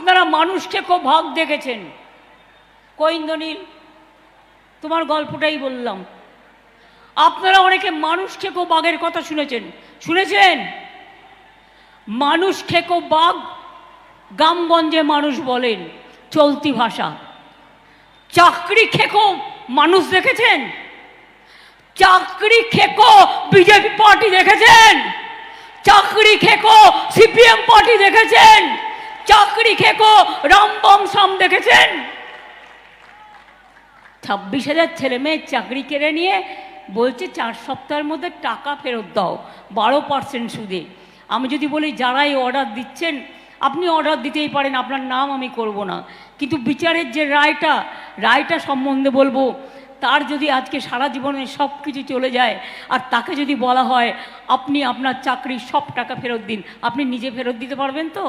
আপনারা মানুষকে খুব ভাগ দেখেছেন। কৈন্দনীল, তোমার গল্পটাই বললাম। আপনারা অনেকে মানুষ খেকো বাঘের কথা শুনেছেন? মানুষ খেকো বাঘ গ্রামগঞ্জে মানুষ বলেন, চলতি ভাষা। চাকরি খেকো মানুষ দেখেছেন? চাকরি খেকো বিজেপি পার্টি দেখেছেন? চাকরি খেকো সিপিএম পার্টি দেখেছেন? চাকরি খেকো রামবংশম দেখেছেন? 26,000 ছেলে মেয়ের চাকরি কেড়ে নিয়ে বলছে 4 সপ্তাহের মধ্যে টাকা ফেরত দাও 12% সুদে। আমি যদি বলি যারা এই অর্ডার দিচ্ছেন, আপনি অর্ডার দিতেই পারেন, আপনার নাম আমি করব না, কিন্তু বিচারের যে রায়টা সম্বন্ধে বলবো, তার যদি আজকে সারা জীবনে সব কিছু চলে যায় আর তাকে যদি বলা হয় আপনি আপনার চাকরির সব টাকা ফেরত দিন, আপনি নিজে ফেরত দিতে পারবেন তো?